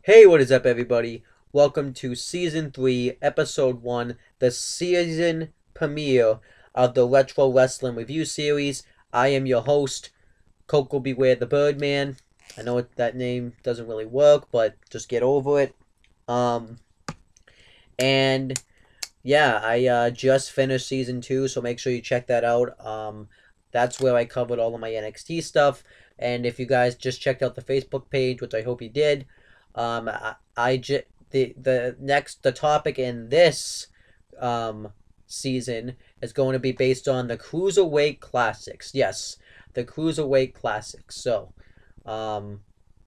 Hey, what is up, everybody? Welcome to Season 3, Episode 1, the season premiere of the Retro Wrestling Review Series. I am your host, Coco Beware the Birdman. I know that name doesn't really work, but just get over it. Um, and yeah, I just finished Season 2, so make sure you check that out. That's where I covered all of my NXT stuff. And if you guys just checked out the Facebook page, which I hope you did, the topic in this um, season is going to be based on the Cruiserweight Classics. Yes, the Cruiserweight Classics. So, I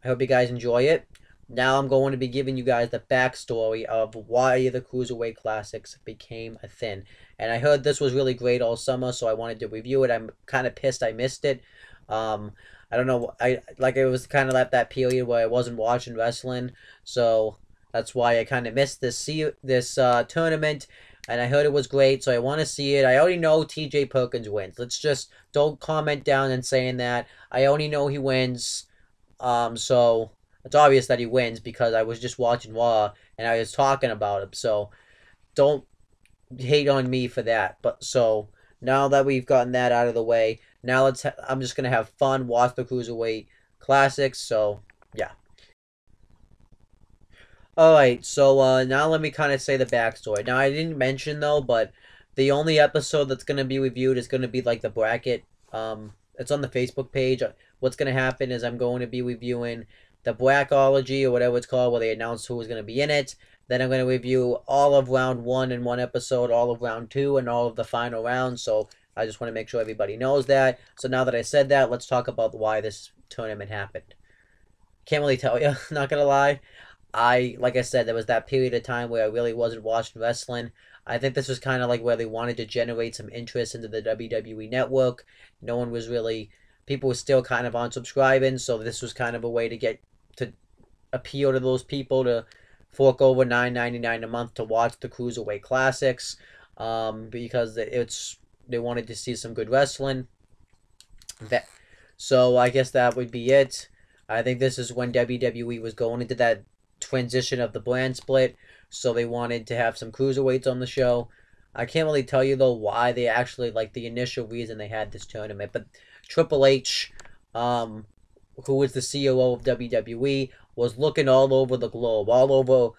hope you guys enjoy it. Now I'm going to be giving you guys the backstory of why the Cruiserweight Classics became a thing. And I heard this was really great all summer, so I wanted to review it. I'm kind of pissed I missed it. Um, I don't know. It was kind of at that period where I wasn't watching wrestling, so that's why I kind of missed this tournament. And I heard it was great, so I want to see it. I already know T.J. Perkins wins. Let's just don't comment down and saying that. I already know he wins. So it's obvious that he wins because I was just watching Raw and I was talking about him. So don't hate on me for that. But so now that we've gotten that out of the way, now I'm just gonna have fun, watch the Cruiserweight Classics. So yeah. All right. So now let me kind of say the backstory. Now I didn't mention though, but the only episode that's gonna be reviewed is gonna be like the bracket. It's on the Facebook page. What's gonna happen is I'm going to be reviewing the Blackology or whatever it's called, where they announce who is gonna be in it. Then I'm going to review all of round one in one episode, all of round two, and all of the final rounds. So I just want to make sure everybody knows that. So now that I said that, let's talk about why this tournament happened. Can't really tell you, not gonna lie. Like I said, there was that period of time where I really wasn't watching wrestling. I think this was kind of like where they wanted to generate some interest into the WWE network. No one was really, people were still kind of unsubscribing, so this was kind of a way to get to appeal to those people to fork over $9.99 a month to watch the Cruiserweight Classics, because they wanted to see some good wrestling. That so I guess that would be it. I think this is when WWE was going into that transition of the brand split, so they wanted to have some cruiserweights on the show. I can't really tell you though why they actually like the initial reason they had this tournament, but Triple H, um, who was the CEO of WWE, was looking all over the globe, all over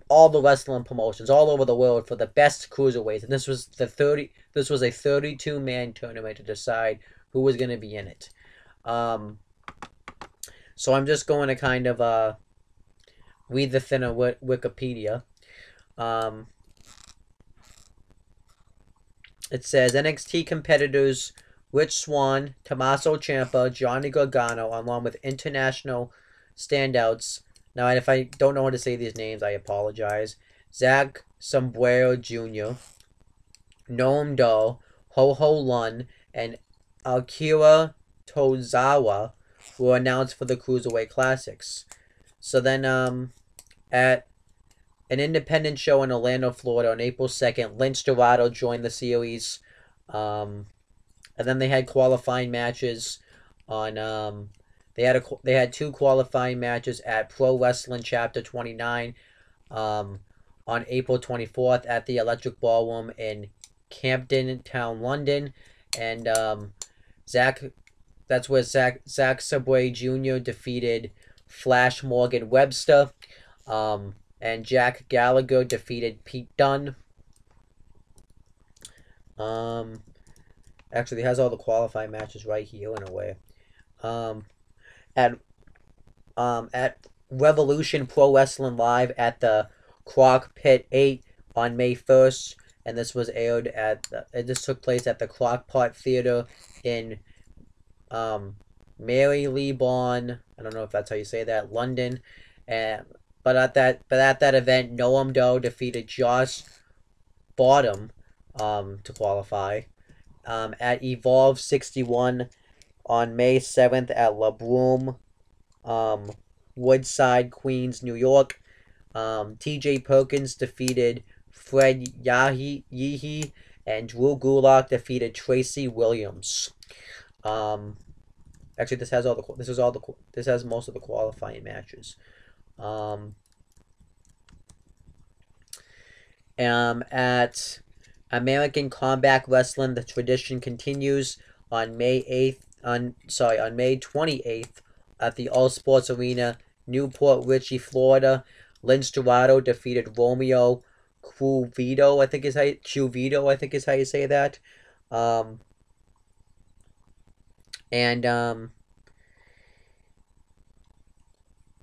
all the wrestling promotions, all over the world for the best cruiserweights, and This was a 32-man tournament to decide who was going to be in it. Um, so I'm just going to kind of read the thing on Wikipedia. Um, it says NXT competitors Rich Swann, Tommaso Ciampa, Johnny Gargano, along with international standouts. Now, if I don't know how to say these names, I apologize. Zack Sombrero Jr., Noam Dar, Ho Ho Lun, and Akira Tozawa were announced for the Cruiserweight Classics. So then, at an independent show in Orlando, Florida on April 2nd, Lince Dorado joined the series. And then they had qualifying matches on they had two qualifying matches at Pro Wrestling Chapter 29 on April 24th at the Electric Ballroom in Camden Town, London, and Zach that's where Zack Sabre Jr. defeated Flash Morgan Webster, and Jack Gallagher defeated Pete Dunne. Um, Actually, he has all the qualifying matches right here in a way. Um, at at Revolution Pro Wrestling Live at the Croc Pit 8 on May 1st, and this was aired this took place at the Crockpot Theater in Marylebone. I don't know if that's how you say that, London. And but at that event, Noam Dar defeated Josh Bottom to qualify. At Evolve 61 on May 7th at La Broom, Woodside, Queens, New York. TJ Perkins defeated Fred Yehi, and Drew Gulak defeated Tracy Williams. Um, Actually, this has most of the qualifying matches. At American Combat Wrestling, the tradition continues on May 28th at the All Sports Arena, Newport Richey, Florida. Lince Dorado defeated Romeo Cuvito, I think is how you say that. Um, and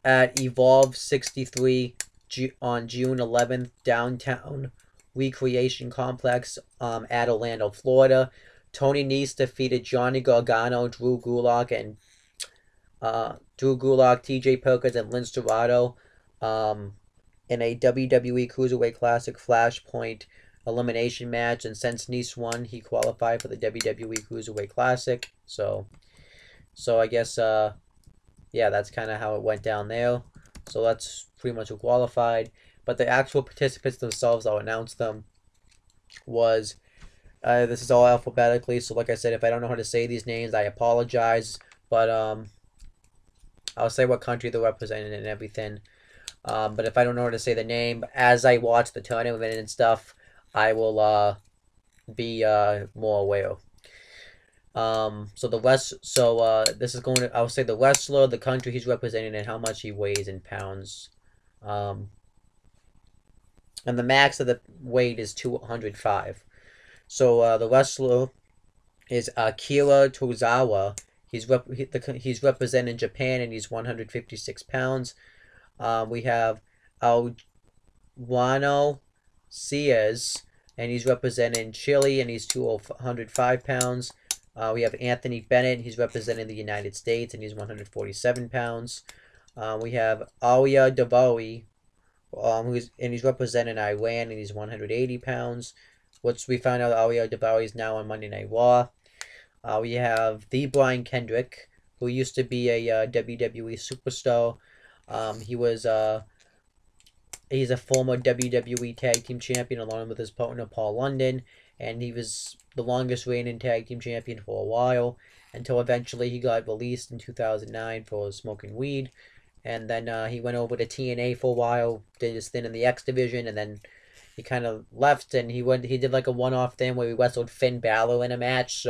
At Evolve 63 on June 11th, downtown Recreation Complex at Orlando, Florida. Tony Nese defeated Johnny Gargano, Drew Gulak, TJ Perkins, and Lince Dorado in a WWE Cruiserweight Classic Flashpoint elimination match. And since Nese won, he qualified for the WWE Cruiserweight Classic. So I guess yeah, that's kind of how it went down there. So that's pretty much who qualified. But the actual participants themselves, I'll announce them, was this is all alphabetically. So like I said, if I don't know how to say these names, I apologize. But I'll say what country they're representing and everything. But if I don't know how to say the name, as I watch the tournament and stuff, I will be more aware. This is going to, I'll say the wrestler, the country he's representing, and how much he weighs in pounds. And the max of the weight is 205. So the wrestler is Akira Tozawa. He's representing Japan, and he's 156 pounds. We have Alguano Ciaz, and he's representing Chile, and he's 205 pounds. We have Anthony Bennett. He's representing the United States, and he's 147 pounds. We have Alia Davawi, he's representing Iran, and he's 180 pounds. Which we found out Alia Davawi is now on Monday Night Raw. We have the Brian Kendrick, who used to be a WWE superstar. He's a former WWE Tag Team Champion along with his partner Paul London, and he was the longest reigning Tag Team Champion for a while, until eventually he got released in 2009 for smoking weed, and then he went over to TNA for a while, did his thing in the X Division, and then he kind of left, and he did like a one-off thing where he wrestled Finn Balor in a match,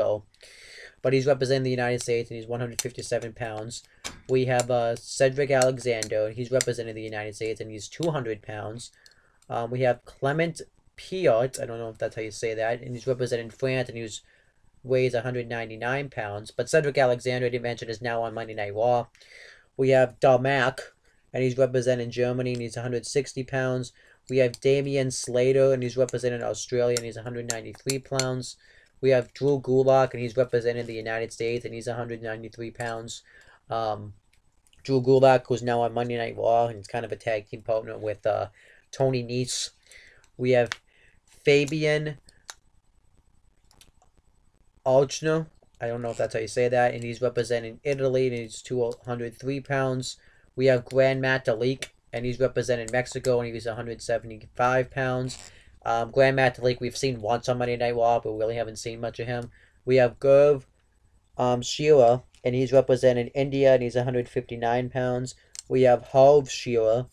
but he's representing the United States, and he's 157 pounds. We have Cedric Alexander. He's representing the United States, and he's 200 pounds. We have Clement Piot. I don't know if that's how you say that. And he's representing France, and he weighs 199 pounds. But Cedric Alexander, I didn't mention, is now on Monday Night Raw. We have Darmac, and he's representing Germany, and he's 160 pounds. We have Damian Slater, and he's representing Australia, and he's 193 pounds. We have Drew Gulak, and he's representing the United States, and he's 193 pounds. Drew Gulak, who's now on Monday Night Raw, and he's kind of a tag team partner with Tony Nese. We have Fabian Alchner. I don't know if that's how you say that, and he's representing Italy, and he's 203 pounds. We have Grand Metalik, and he's representing Mexico, and he's 175 pounds. Grand Metalik, we've seen once on Monday Night Raw, but we really haven't seen much of him. We have Gurv Shira, and he's representing India, and he's 159 pounds. We have Harv Shira,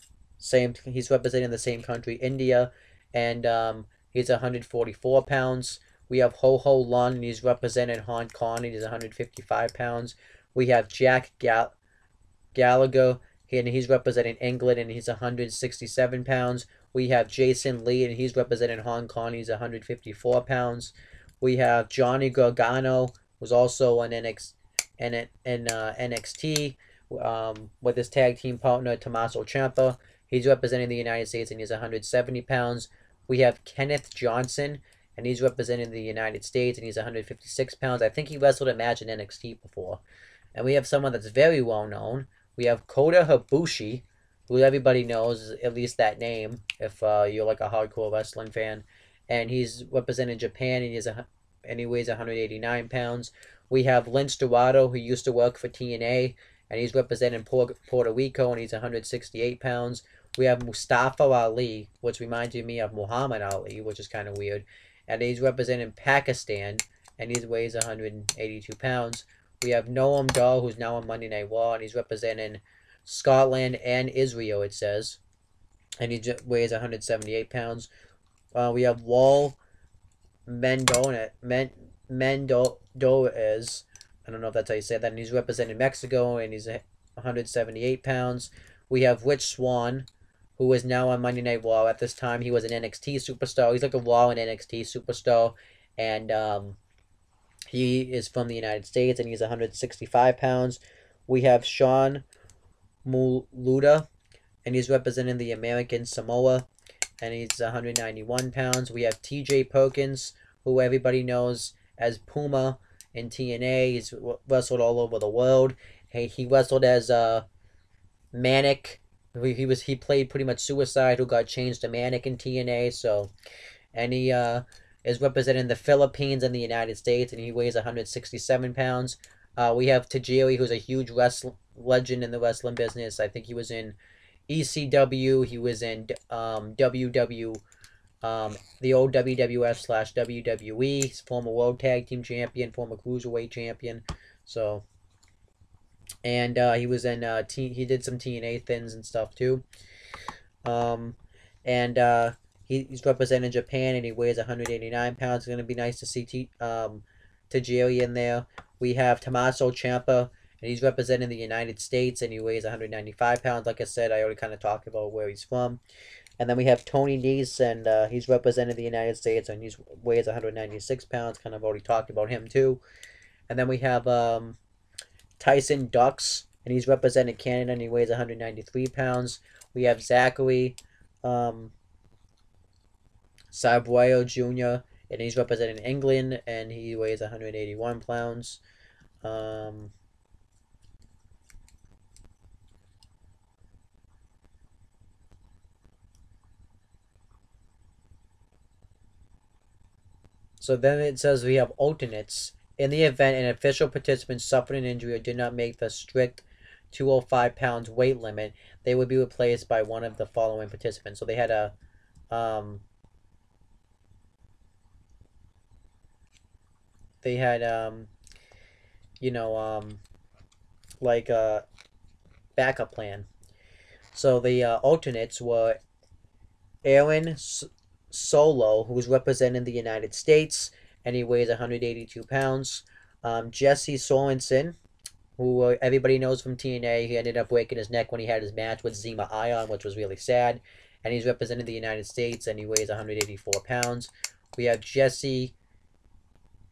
he's representing the same country, India, and he's 144 pounds. We have Ho Ho Lun, and he's representing Hong Kong, and he's 155 pounds. We have Jack Gallagher, and he's representing England, and he's 167 pounds. We have Jason Lee, and he's representing Hong Kong, he's 154 pounds. We have Johnny Gargano, who's also in NXT with his tag team partner Tommaso Ciampa. He's representing the United States, and he's 170 pounds. We have Kenneth Johnson, and he's representing the United States, and he's 156 pounds. I think he wrestled a match in NXT before. And we have someone that's very well known. We have Kota Ibushi, who everybody knows, at least that name, if you're like a hardcore wrestling fan. And he's representing Japan, and he weighs 189 pounds. We have Lince Dorado, who used to work for TNA, and he's representing Puerto Rico, and he's 168 pounds. We have Mustafa Ali, which reminds me of Muhammad Ali, which is kind of weird. And he's representing Pakistan, and he weighs 182 pounds. We have Noam Dar, who's now on Monday Night Raw, and he's representing Scotland, and Israel, it says. And he weighs 178 pounds. We have Wall Mendoez. I don't know if that's how you say that. And he's representing Mexico, and he's 178 pounds. We have Rich Swann, who is now on Monday Night Raw. At this time, he was an NXT superstar. He's like a Raw and NXT superstar. And he is from the United States, and he's 165 pounds. We have Sean Muluda, and he's representing the American Samoa, and he's 191 pounds. We have TJ Perkins, who everybody knows as Puma in TNA. He's wrestled all over the world. He wrestled as Manic. He played pretty much Suicide, who got changed to Manic in TNA. So, and he is representing the Philippines and the United States, and he weighs 167 pounds. We have Tajiri, who's a huge legend in the wrestling business. I think he was in ECW. He was in WW, the old WWF / WWE. He's former World Tag Team Champion, former Cruiserweight Champion. So, and he was in he did some TNA thins and stuff too. He's representing Japan, and he weighs 189 pounds. It's gonna be nice to see Tajiri in there. We have Tommaso Ciampa, and he's representing the United States, and he weighs 195 pounds. Like I said, I already kind of talked about where he's from. And then we have Tony Nese, and he's representing the United States, and he weighs 196 pounds. Kind of already talked about him too. And then we have Tyson Dux, and he's representing Canada, and he weighs 193 pounds. We have Zachary Sabuayo Jr., and he's representing England, and he weighs 181 pounds. So then it says we have alternates. In the event an official participant suffered an injury or did not make the strict 205 pounds weight limit, they would be replaced by one of the following participants. So they had a like a backup plan. So the alternates were Aaron Solo, who was representing the United States, and he weighs 182 pounds. Jesse Sorensen, who everybody knows from TNA. He ended up breaking his neck when he had his match with Zema Ion, which was really sad. And he's representing the United States, and he weighs 184 pounds. We have Jesse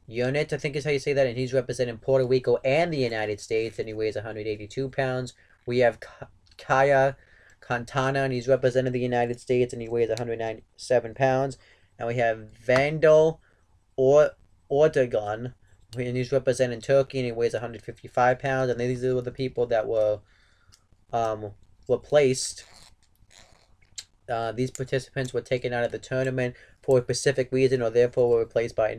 Unit, I think is how you say that, and he's representing Puerto Rico and the United States, and he weighs 182 pounds. We have Kaya Cantana, and he's representing the United States, and he weighs 197 pounds. And we have Vandal Ortegon, and he's representing Turkey, and he weighs 155 pounds. And these are the people that were replaced. These participants were taken out of the tournament for a specific reason, or therefore were replaced by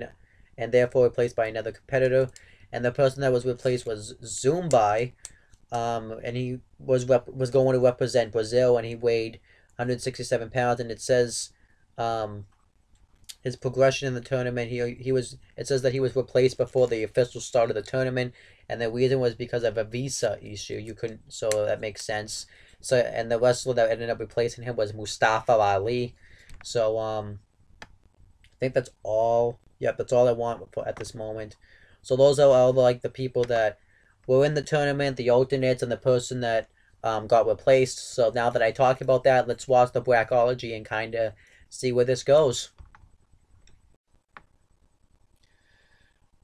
another competitor. And the person that was replaced was Zumbai, and he was going to represent Brazil, and he weighed 167 pounds. And it says his progression in the tournament, it says that he was replaced before the official start of the tournament, and the reason was because of a visa issue. So that makes sense. So, and the wrestler that ended up replacing him was Mustafa Ali. So I think that's all. Yep, that's all I want at this moment. So those are all like the people that were in the tournament, the alternates, and the person that got replaced. So now that I talk about that, let's watch the Brackology and kind of see where this goes.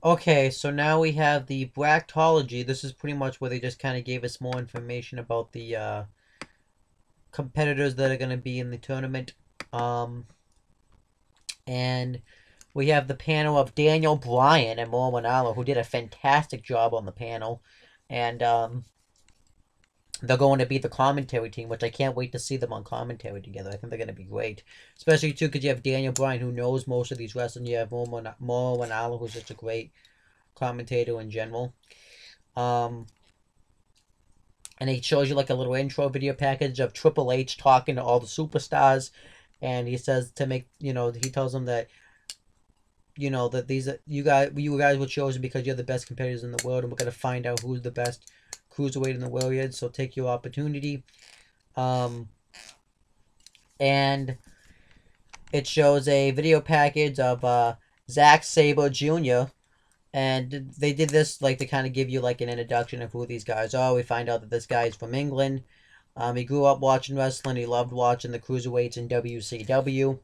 Okay, so now we have the Brackology. This is pretty much where they just kind of gave us more information about the competitors that are going to be in the tournament. And we have the panel of Daniel Bryan and Mauro Ranallo, who did a fantastic job on the panel. And they're going to be the commentary team, which I can't wait to see them on commentary together. I think they're going to be great. Especially, too, because you have Daniel Bryan, who knows most of these wrestlers. You have Mauro Ranallo, who's just a great commentator in general. And it shows you like a little intro video package of Triple H talking to all the superstars. And he says to make, he tells them that, that you guys were chosen because you're the best competitors in the world, and we're going to find out who's the best cruiserweight in the world yet, so take your opportunity. And it shows a video package of Zack Sabre Jr. And they did this like to kind of give you like an introduction of who these guys are. We find out that this guy is from England. He grew up watching wrestling. He loved watching the cruiserweights in WCW.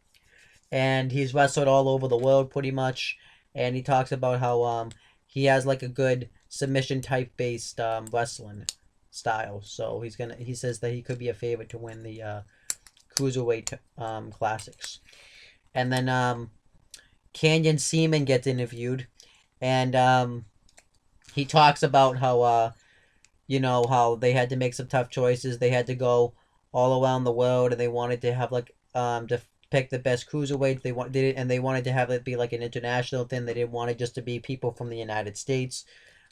And he's wrestled all over the world pretty much. And he talks about how he has like a good submission type based wrestling style. So he says that he could be a favorite to win the cruiserweight classics. And then Canyon Ceman gets interviewed, and he talks about how how they had to make some tough choices. They had to go all around the world, and they wanted to have like to pick the best cruiserweight. They wanted to have it be like an international thing. They didn't want it just to be people from the United States.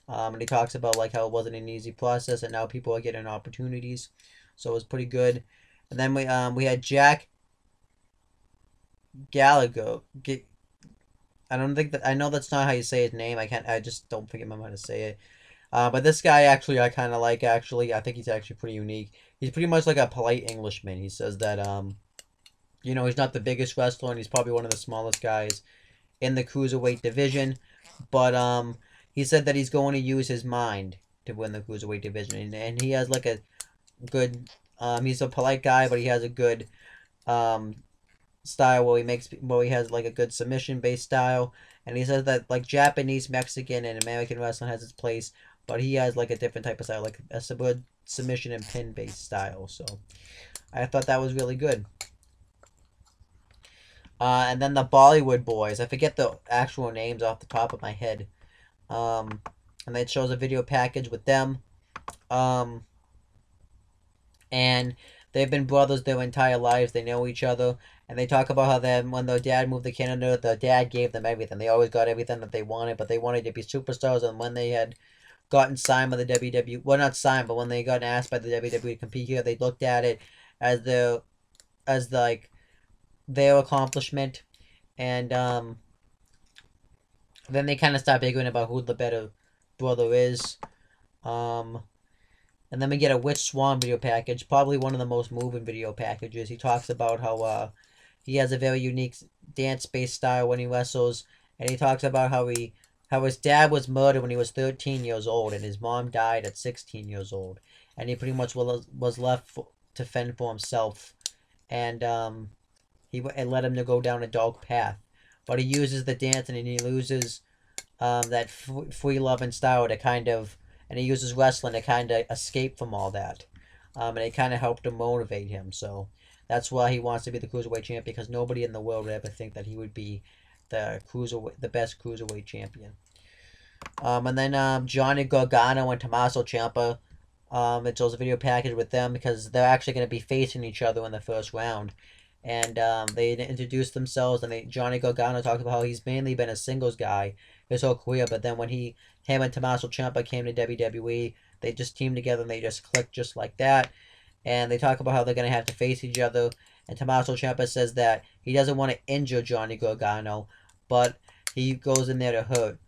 And he talks about like how it wasn't an easy process, and now people are getting opportunities. So it was pretty good. And then we had Jack Gallagher. I know that's not how you say his name. I just don't think remember how to say it. But this guy actually I kind of like. Actually, I think he's actually pretty unique. He's pretty much like a polite Englishman. He says that he's not the biggest wrestler, and he's probably one of the smallest guys in the cruiserweight division. But he said that he's going to use his mind to win the cruiserweight division, and he has like a good. He's a polite guy, but he has a good style where he has like a good submission based style. And he says that like Japanese, Mexican, and American wrestling has its place, but he has like a different type of style, like a submission and pin based style. So I thought that was really good. And then the Bollywood Boys. I forget the actual names off the top of my head. And then it shows a video package with them. And they've been brothers their entire lives. They know each other. And they talk about how when their dad moved to Canada, their dad gave them everything. They always got everything that they wanted, but they wanted to be superstars. And when they had gotten signed by the WWE, well, not signed, but when they got asked by the WWE to compete here, they looked at it as their accomplishment. And then they kind of start figuring about who the better brother is. And then we get a Rich Swann video package, probably one of the most moving video packages. He talks about how he has a very unique dance-based style when he wrestles, and he talks about how his dad was murdered when he was 13 years old, and his mom died at 16 years old, and he pretty much was left to fend for himself, and it led him to go down a dark path. But he uses the dance, and he loses that free love and style to kind of. And he uses wrestling to kind of escape from all that. And it kind of helped to motivate him. So that's why he wants to be the Cruiserweight champion, because nobody in the world would ever think that he would be the best Cruiserweight champion. And then Johnny Gargano and Tommaso Ciampa. It shows a video package with them because they're actually going to be facing each other in the first round. And they introduced themselves, and Johnny Gargano talked about how he's mainly been a singles guy his whole career, but then when him and Tommaso Ciampa came to WWE, they just teamed together and they just clicked just like that. And they talk about how they're going to have to face each other. And Tommaso Ciampa says that he doesn't want to injure Johnny Gargano, but he goes in there to hurt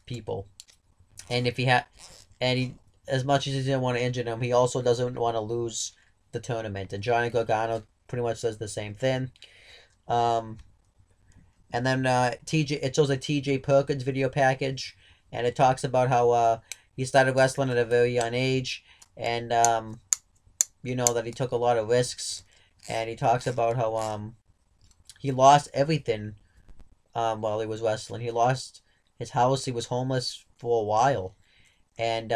people. And as much as he didn't want to injure them, he also doesn't want to lose the tournament. And Johnny Gargano pretty much says the same thing. And then it shows a TJ Perkins video package, and it talks about how he started wrestling at a very young age, and that he took a lot of risks, and he talks about how he lost everything while he was wrestling. He lost his house. He was homeless for a while, and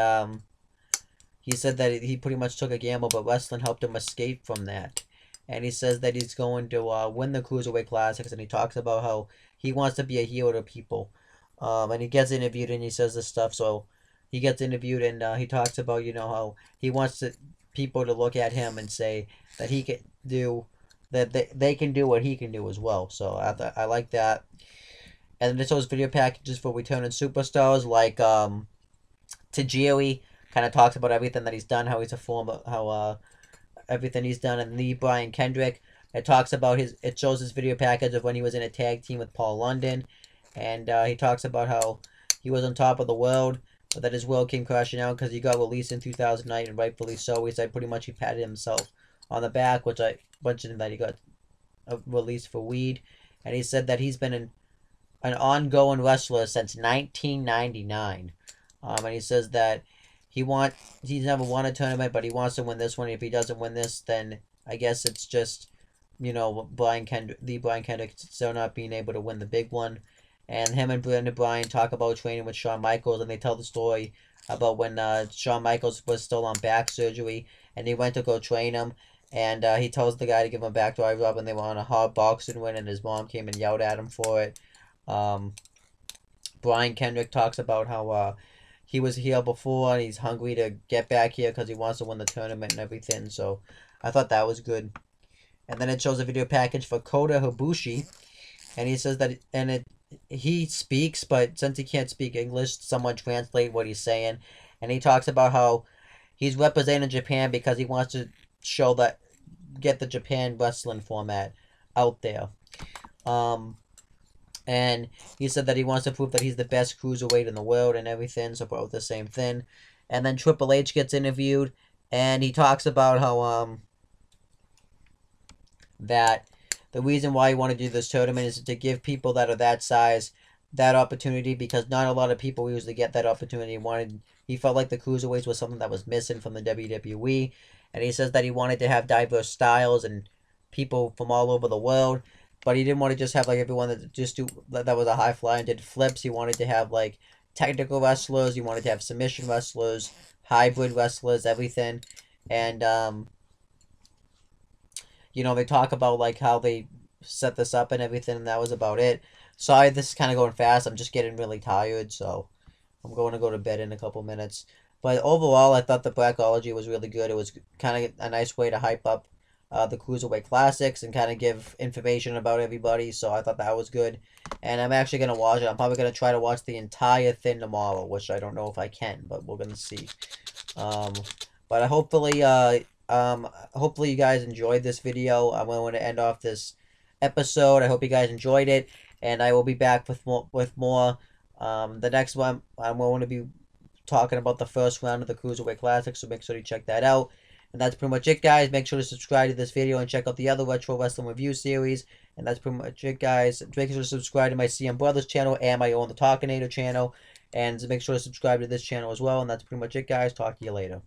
he said that he pretty much took a gamble, but wrestling helped him escape from that. And he says that he's going to win the Cruiserweight Classics, and he talks about how he wants to be a hero to people. And he gets interviewed, and he says this stuff. So he gets interviewed, and he talks about how he wants people to look at him and say that he can do that. They can do what he can do as well. So I like that. And then shows video packages for returning superstars like Tajiri. Kind of talks about everything that he's done, how he's a former, everything he's done, and Lee Brian Kendrick. It talks about it shows his video package of when he was in a tag team with Paul London, and he talks about how he was on top of the world, but that his world came crashing out because he got released in 2009, and rightfully so. He said pretty much he patted himself on the back, which I mentioned that he got released for weed, and he said that he's been an ongoing wrestler since 1999. And he says that he's never won a tournament, but he wants to win this one. If he doesn't win this, then I guess it's just, Brian Kendrick still not being able to win the big one. And him and Brandon Bryan talk about training with Shawn Michaels, and they tell the story about when Shawn Michaels was still on back surgery, and he went to go train him, and he tells the guy to give him a backdoor rub, and they were on a hard boxing win, and his mom came and yelled at him for it. Brian Kendrick talks about how he was here before, and he's hungry to get back here because he wants to win the tournament and everything, so I thought that was good. And then it shows a video package for Kota Ibushi, and he says that, he speaks, but since he can't speak English, someone translate what he's saying. And he talks about how he's representing Japan because he wants to get the Japan wrestling format out there. And he said that he wants to prove that he's the best cruiserweight in the world and everything, so both the same thing. And then Triple H gets interviewed, and he talks about how that the reason why he wanted to do this tournament is to give people that are that size that opportunity, because not a lot of people usually get that opportunity. He felt like the cruiserweights was something that was missing from the WWE, and he says that he wanted to have diverse styles and people from all over the world, but he didn't want to just have like everyone that was a high flyer and did flips. He wanted to have like technical wrestlers. He wanted to have submission wrestlers, hybrid wrestlers, everything, and they talk about like how they set this up and everything, and that was about it. Sorry, this is kind of going fast. I'm just getting really tired, so I'm going to go to bed in a couple minutes. But overall, I thought the Blackology was really good. It was kind of a nice way to hype up the Cruiserweight Classics and kind of give information about everybody, so I thought that was good. And I'm actually going to watch it. I'm probably going to try to watch the entire thing tomorrow, which I don't know if I can, but we're going to see. But hopefully you guys enjoyed this video. I'm going to end off this episode. I hope you guys enjoyed it, and I will be back with more. The next one, I'm going to be talking about the first round of the Cruiserweight Classic, so make sure you check that out. And that's pretty much it, guys. Make sure to subscribe to this video and check out the other Retro Wrestling Review series. And that's pretty much it, guys. Make sure to subscribe to my CM Brothers channel and my own The Talkinator channel. And make sure to subscribe to this channel as well. And that's pretty much it, guys. Talk to you later.